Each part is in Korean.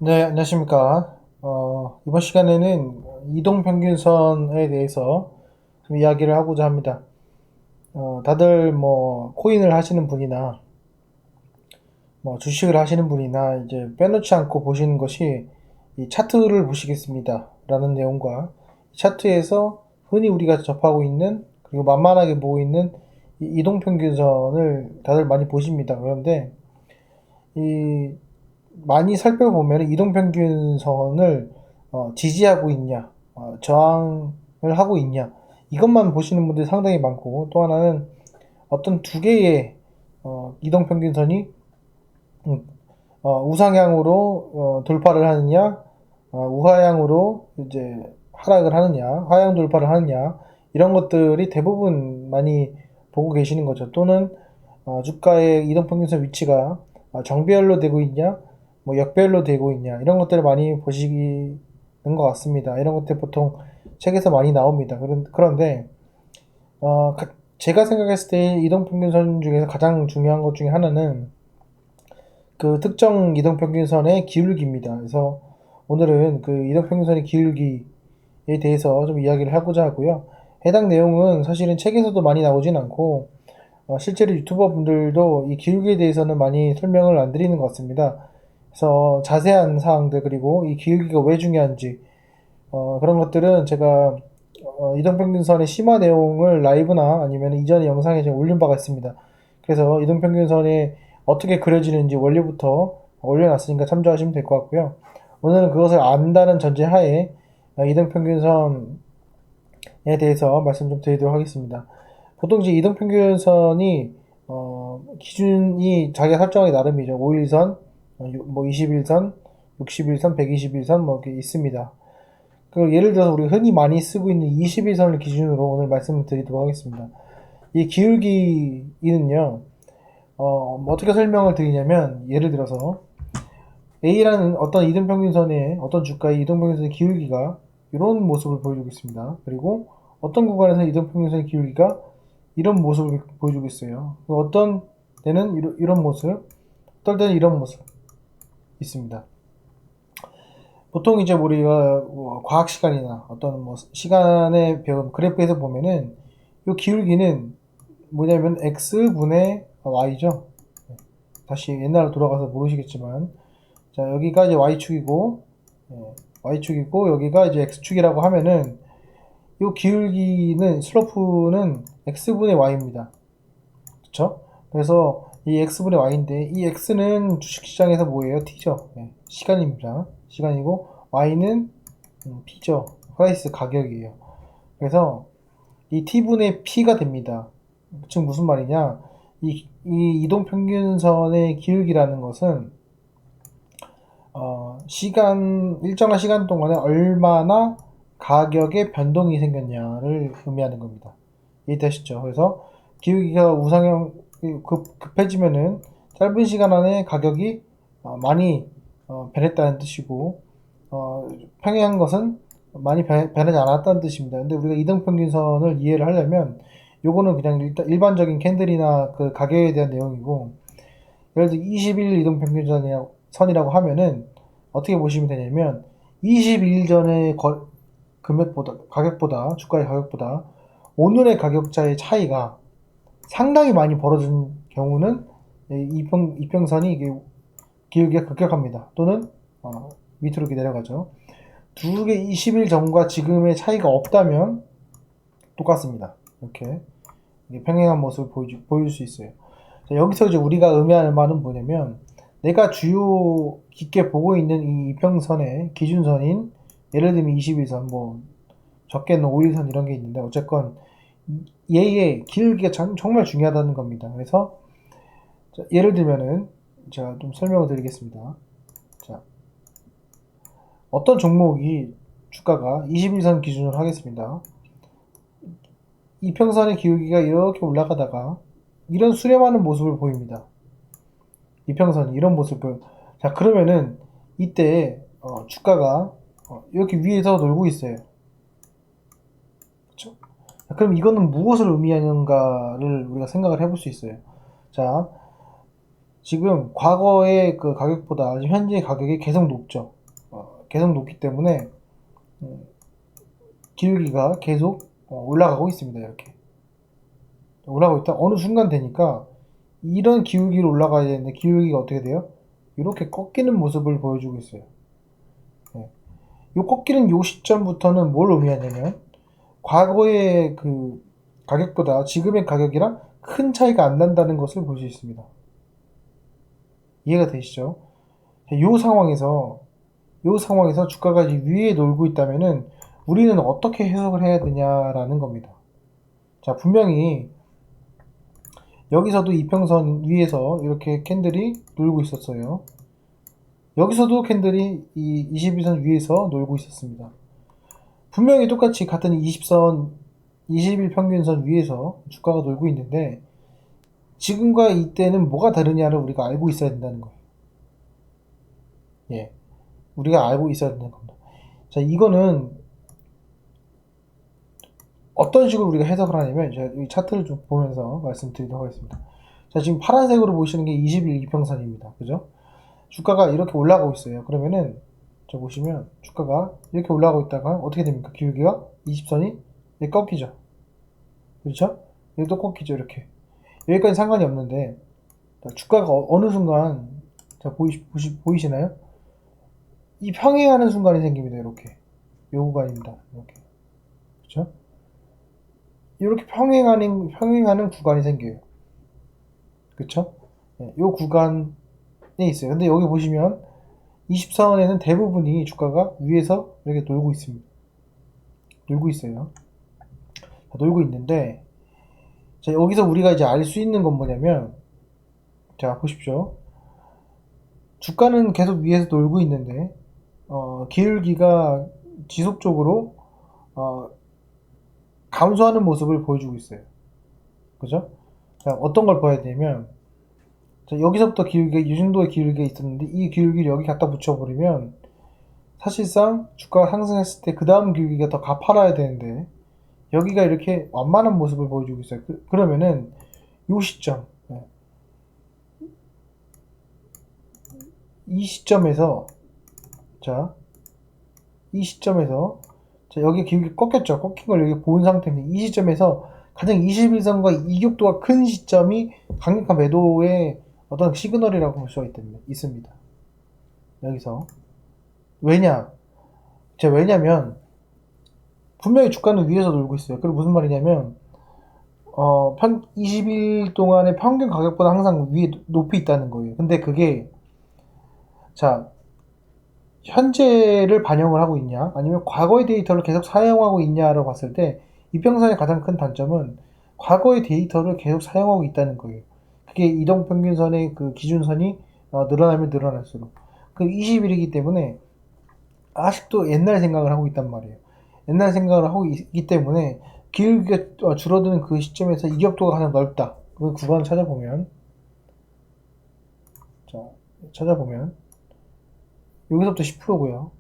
네, 안녕하십니까. 이번 시간에는 이동평균선에 대해서 좀 이야기를 하고자 합니다. 다들 뭐, 코인을 하시는 분이나, 뭐, 주식을 하시는 분이나, 이제 빼놓지 않고 보시는 것이 이 차트를 보시겠습니다. 라는 내용과, 이 차트에서 흔히 우리가 접하고 있는, 그리고 만만하게 보고 있는 이 이동평균선을 다들 많이 보십니다. 그런데, 이 많이 살펴보면 이동평균선을 지지하고 있냐, 저항을 하고 있냐, 이것만 보시는 분들이 상당히 많고, 또 하나는 어떤 두 개의 이동평균선이 음, 우상향으로 돌파를 하느냐, 우하향으로 이제 하락을 하느냐, 하향 돌파를 하느냐, 이런 것들이 대부분 많이 보고 계시는 거죠. 또는 주가의 이동평균선 위치가 정배열로 되고 있냐, 뭐 역배열로 되고 있냐, 이런 것들을 많이 보시는 것 같습니다. 이런 것들 보통 책에서 많이 나옵니다. 그런데 제가 생각했을 때 이동평균선 중에서 가장 중요한 것 중에 하나는 그 특정 이동평균선의 기울기입니다. 그래서 오늘은 그 이동평균선의 기울기에 대해서 좀 이야기를 하고자 하고요. 해당 내용은 사실은 책에서도 많이 나오진 않고 실제로 유튜버 분들도 이 기울기에 대해서는 많이 설명을 안 드리는 것 같습니다. 그래서 자세한 사항들, 그리고 이 기울기가 왜 중요한지 그런 것들은 제가 이동평균선의 심화 내용을 라이브나 아니면 이전의 영상에 제가 올린 바가 있습니다. 그래서 이동평균선이 어떻게 그려지는지 원리부터 올려놨으니까 참조하시면 될 것 같고요. 오늘은 그것을 안다는 전제하에 이동평균선에 대해서 말씀 좀 드리도록 하겠습니다. 보통 이제 이동평균선이 기준이 자기가 설정하기 나름이죠. 5일선, 뭐 21선, 61선, 121선 뭐 이렇게 있습니다. 그 예를 들어서 우리가 흔히 많이 쓰고 있는 21선을 기준으로 오늘 말씀을 드리도록 하겠습니다. 이 기울기는요, 뭐 어떻게 설명을 드리냐면, 예를 들어서 A라는 어떤 이등평균선의 어떤 주가의 이등평균선의 기울기가 이런 모습을 보여주고 있습니다. 그리고 어떤 구간에서 이등평균선의 기울기가 이런 모습을 보여주고 있어요. 어떤 때는 이런 모습, 어떨 때는 이런 모습 있습니다. 보통 이제 우리가 뭐 과학 시간이나 어떤 뭐 시간의 배움 그래프에서 보면은 이 기울기는 뭐냐면 x분의 y죠. 다시 옛날로 돌아가서 모르시겠지만, 자 여기가 이제 y축이고, y축이고 여기가 이제 x축이라고 하면은 이 기울기는 슬로프는 x분의 y입니다. 그렇죠? 그래서 이 x분의 y인데, 이 x는 주식시장에서 뭐예요? t죠. 시간입니다. 시간이고, y는 p죠. 프라이스 가격이에요. 그래서 이 t분의 p가 됩니다. 즉 무슨 말이냐? 이 이동평균선의 기울기라는 것은 일정한 시간 동안에 얼마나 가격에 변동이 생겼냐를 의미하는 겁니다. 이해되시죠? 그래서 기울기가 우상향 급해지면은 짧은 시간 안에 가격이 많이 변했다는 뜻이고, 평행한 것은 많이 변하지 않았다는 뜻입니다. 근데 우리가 이등평균선을 이해를 하려면 요거는 그냥 일반적인 캔들이나 그 가격에 대한 내용이고, 예를 들어 20일 이동평균선이라고 하면은 어떻게 보시면 되냐면, 20일 전의 가격보다, 주가의 가격보다 오늘의 가격차의 차이가 상당히 많이 벌어진 경우는 이평선이 이게 기울기가 급격합니다. 또는 밑으로 이렇게 내려가죠. 두 개 20일 전과 지금의 차이가 없다면 똑같습니다. 이렇게 평행한 모습을 보여줄 수 있어요. 자, 여기서 이제 우리가 의미하는 말은 뭐냐면, 내가 주요 깊게 보고 있는 이 이평선의 기준선인, 예를 들면 21선, 뭐 적게는 5일선 이런 게 있는데, 어쨌건 얘의 기울기가 정말 중요하다는 겁니다. 그래서 예를 들면은 제가 좀 설명을 드리겠습니다. 자, 어떤 종목이 주가가 21선 기준으로 하겠습니다. 이평선의 기울기가 이렇게 올라가다가 이런 수렴하는 모습을 보입니다. 이평선이 이런 모습을. 자, 그러면은 이때 주가가 이렇게 위에서 놀고 있어요. 그렇죠? 자, 그럼 이거는 무엇을 의미하는가를 우리가 생각을 해볼 수 있어요. 자, 지금 과거의 그 가격보다 현재 가격이 계속 높죠. 계속 높기 때문에 기울기가 계속 올라가고 있습니다. 이렇게 올라가고 있다. 어느 순간 되니까 이런 기울기로 올라가야 되는데 기울기가 어떻게 돼요? 이렇게 꺾이는 모습을 보여주고 있어요. 네. 요 꺾이는 요 시점부터는 뭘 의미하냐면 과거의 그 가격보다 지금의 가격이랑 큰 차이가 안 난다는 것을 볼 수 있습니다. 이해가 되시죠? 요 상황에서 주가가 위에 놀고 있다면은 우리는 어떻게 해석을 해야 되냐라는 겁니다. 자, 분명히 여기서도 이평선 위에서 이렇게 캔들이 놀고 있었어요. 여기서도 캔들이 이 21선 위에서 놀고 있었습니다. 분명히 똑같이 같은 20일 평균선 위에서 주가가 놀고 있는데 지금과 이때는 뭐가 다르냐를 우리가 알고 있어야 된다는 거예요. 예. 우리가 알고 있어야 된다는 겁니다. 자, 이거는 어떤 식으로 우리가 해석을 하냐면 제가 이 차트를 좀 보면서 말씀드리도록 하겠습니다. 자, 지금 파란색으로 보시는 게 20일 이평선입니다. 그죠? 주가가 이렇게 올라가고 있어요. 그러면은 저 보시면 주가가 이렇게 올라가고 있다가 어떻게 됩니까? 기울기가 20선이 꺾이죠. 그렇죠? 여기도 꺾이죠. 이렇게. 여기까지 상관이 없는데 주가가 어느 순간 자 보이시나요? 이 평행하는 순간이 생깁니다. 이렇게. 요 구간입니다. 이렇게. 그렇죠? 이렇게 평행하는 구간이 생겨요. 그쵸? 네, 요 구간에 있어요. 근데 여기 보시면 20선에는 대부분이 주가가 위에서 이렇게 놀고 있습니다. 놀고 있어요. 놀고 있는데, 자, 여기서 우리가 이제 알 수 있는 건 뭐냐면, 자, 보십시오. 주가는 계속 위에서 놀고 있는데, 기울기가 지속적으로, 감소하는 모습을 보여주고 있어요. 그죠? 자, 어떤 걸 봐야 되냐면, 자, 여기서부터 기울기가, 이 정도의 기울기가 있었는데, 이 기울기를 여기 갖다 붙여버리면, 사실상 주가가 상승했을 때 그 다음 기울기가 더 가팔라야 되는데, 여기가 이렇게 완만한 모습을 보여주고 있어요. 그러면은, 요 시점, 이 시점에서, 자, 이 시점에서, 자, 여기 기울기 꺾였죠. 꺾인 걸 여기 본 상태인데, 이 시점에서 가장 21선과 이격도가 큰 시점이 강력한 매도의 어떤 시그널이라고 볼 수가 있습니다. 여기서. 왜냐면, 분명히 주가는 위에서 놀고 있어요. 그리고 무슨 말이냐면, 20일 동안의 평균 가격보다 항상 위에 높이 있다는 거예요. 근데 그게, 자, 현재를 반영을 하고 있냐, 아니면 과거의 데이터를 계속 사용하고 있냐로 봤을 때, 이평선의 가장 큰 단점은 과거의 데이터를 계속 사용하고 있다는 거예요. 그게 이동평균선의 그 기준선이 늘어나면 늘어날수록. 그 20일이기 때문에 아직도 옛날 생각을 하고 있단 말이에요. 옛날 생각을 하고 있기 때문에 기울기가 줄어드는 그 시점에서 이격도가 가장 넓다. 그 구간을 찾아보면, 자, 찾아보면 여기서부터 10%고요.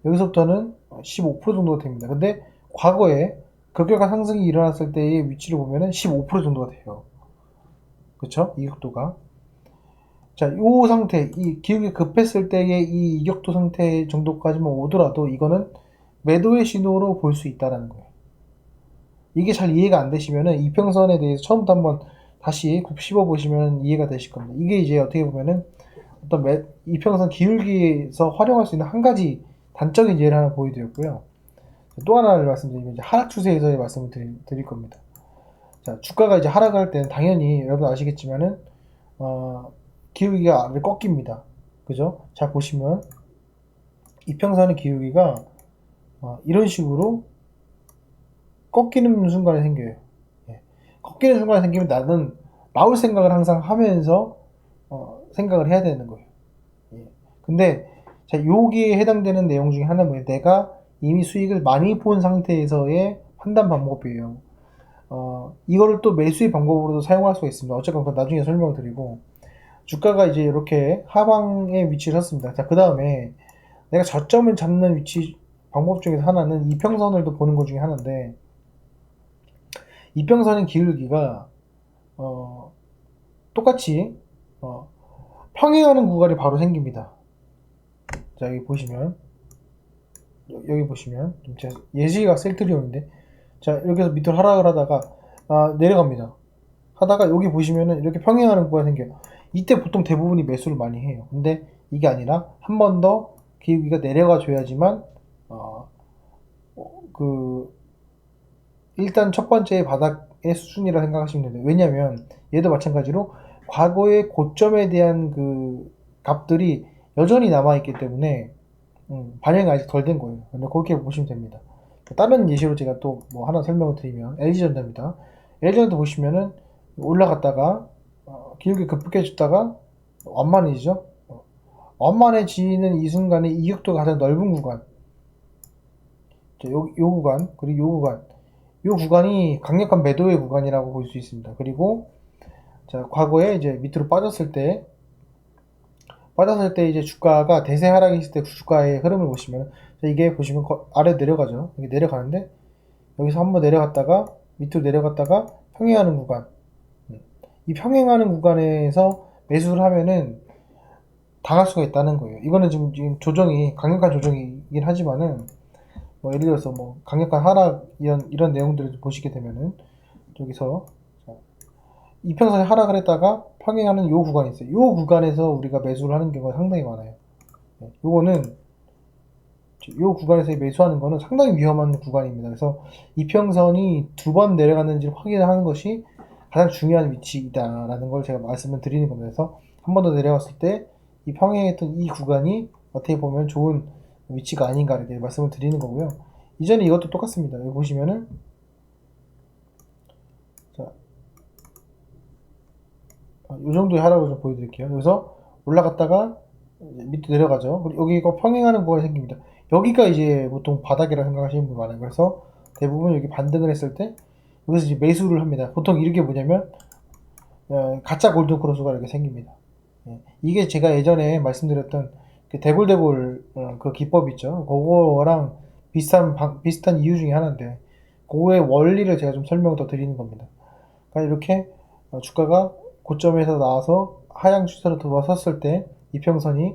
여기서부터는 15% 정도가 됩니다. 근데 과거에 급격한 상승이 일어났을 때의 위치를 보면은 15% 정도가 돼요. 그쵸? 이격도가. 자, 요 상태, 이 기울기 급했을 때의 이 이격도 상태 정도까지만 오더라도 이거는 매도의 신호로 볼 수 있다라는 거예요. 이게 잘 이해가 안 되시면은 이평선에 대해서 처음부터 한번 다시 곱씹어 보시면 이해가 되실 겁니다. 이게 이제 어떻게 보면은 어떤 이평선 기울기에서 활용할 수 있는 한 가지 단적인 예를 하나 보여드렸고요. 또 하나를 말씀드리면 이제 하락 추세에서의 말씀을 드릴 겁니다. 자, 주가가 이제 하락할 때는 당연히 여러분 아시겠지만은 기울기가 아래로 꺾입니다. 그죠? 자, 보시면 이평선의 기울기가 이런 식으로 꺾이는 순간에 생겨요. 예. 꺾이는 순간에 생기면 나는 나올 생각을 항상 하면서 생각을 해야 되는 거예요. 예. 근데 자, 여기에 해당되는 내용 중에 하나는 뭐예요? 내가 이미 수익을 많이 본 상태에서의 판단 방법이에요. 이거를 또 매수의 방법으로도 사용할 수가 있습니다. 어쨌건 그건 나중에 설명을 드리고, 주가가 이제 이렇게 하방에 위치를 했습니다. 자, 그 다음에 내가 저점을 잡는 위치 방법 중에서 하나는 이평선을 보는 것 중에 하나인데, 이평선의 기울기가 똑같이 평행하는 구간이 바로 생깁니다. 자, 여기 보시면, 여기 보시면, 제가 예시가 셀트리온인데, 자, 이렇게 해서 밑으로 하락을 하다가, 내려갑니다. 하다가 여기 보시면은 이렇게 평행하는 구간이 생겨요. 이때 보통 대부분이 매수를 많이 해요. 근데 이게 아니라 한 번 더 기울기가 내려가 줘야지만, 일단 첫 번째 바닥의 수준이라 생각하시면 돼요. 왜냐면 얘도 마찬가지로 과거의 고점에 대한 그 값들이 여전히 남아있기 때문에 반영이 아직 덜 된 거예요. 근데 그렇게 보시면 됩니다. 다른 예시로 제가 또 뭐 하나 설명을 드리면 LG전자입니다. LG전자 보시면은 올라갔다가 기울기 급격해졌다가 완만해지죠. 완만해지는 이 순간에 이격도가 가장 넓은 구간, 요 구간, 그리고 요 구간, 요 구간이 강력한 매도의 구간이라고 볼 수 있습니다. 그리고 자, 과거에 이제 밑으로 빠졌을 때 이제 주가가 대세 하락했을 때 주가의 흐름을 보시면, 이게 보시면 아래 내려가죠. 이게 내려가는데 여기서 한번 내려갔다가 밑으로 내려갔다가 평행하는 구간, 이 평행하는 구간에서 매수를 하면은 당할 수가 있다는 거예요. 이거는 지금 조정이 강력한 조정이긴 하지만은 뭐 예를 들어서 뭐 강력한 하락 이런 내용들을 보시게 되면은 여기서 이평선이 하락을 했다가 평행하는 요 구간이 있어요. 요 구간에서 우리가 매수를 하는 경우가 상당히 많아요. 요거는 요 구간에서 매수하는 거는 상당히 위험한 구간입니다. 그래서 이평선이 두 번 내려갔는지를 확인하는 것이 가장 중요한 위치이다라는 걸 제가 말씀을 드리는 겁니다. 그래서 한 번 더 내려갔을 때 이 평행했던 이 구간이 어떻게 보면 좋은 위치가 아닌가 이렇게 말씀을 드리는 거고요. 이전에 이것도 똑같습니다. 여기 보시면은 자, 이 정도의 하락을 좀 보여드릴게요. 여기서 올라갔다가 밑으로 내려가죠. 그리고 여기가 평행하는 구간이 생깁니다. 여기가 이제 보통 바닥이라 생각하시는 분 많아요. 그래서 대부분 여기 반등을 했을 때 여기서 이제 매수를 합니다. 보통 이게 뭐냐면 가짜 골든 크로스가 이렇게 생깁니다. 이게 제가 예전에 말씀드렸던 그 대골대골 그 기법 있죠. 그거랑 비슷한 이유 중에 하나인데 그거의 원리를 제가 좀 설명을 더 드리는 겁니다. 그러니까 이렇게 주가가 고점에서 나와서 하향 추세로 들어섰을 때 이평선이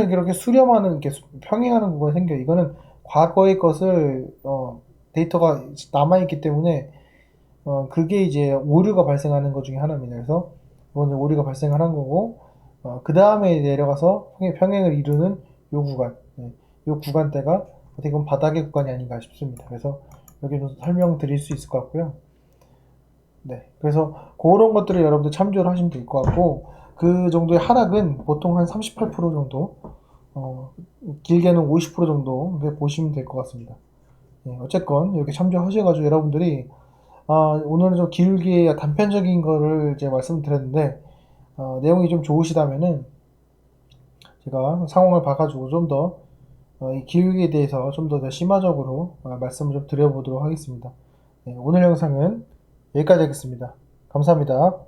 그렇게 수렴하는 이렇게 평행하는 구간이 생겨요. 이거는 과거의 것을 데이터가 남아있기 때문에 그게 이제 오류가 발생하는 것 중에 하나입니다. 그래서 이건 오류가 발생하는 거고 그 다음에 내려가서 평행을 이루는 요 구간, 요 구간대가 어떻게 보면 바닥의 구간이 아닌가 싶습니다. 그래서 여기는 설명드릴 수 있을 것 같고요. 네, 그래서 그런 것들을 여러분들 참조를 하시면 될 것 같고, 그 정도의 하락은 보통 한 38% 정도, 길게는 50% 정도 보시면 될 것 같습니다. 네, 어쨌건 이렇게 참조하셔가지고 여러분들이 오늘은 좀 길게 단편적인 거를 이제 말씀드렸는데 내용이 좀 좋으시다면은 제가 상황을 봐가지고 좀 더 이 기울기에 대해서 좀 더 심화적으로 말씀을 좀 드려보도록 하겠습니다. 네, 오늘 영상은 여기까지 하겠습니다. 감사합니다.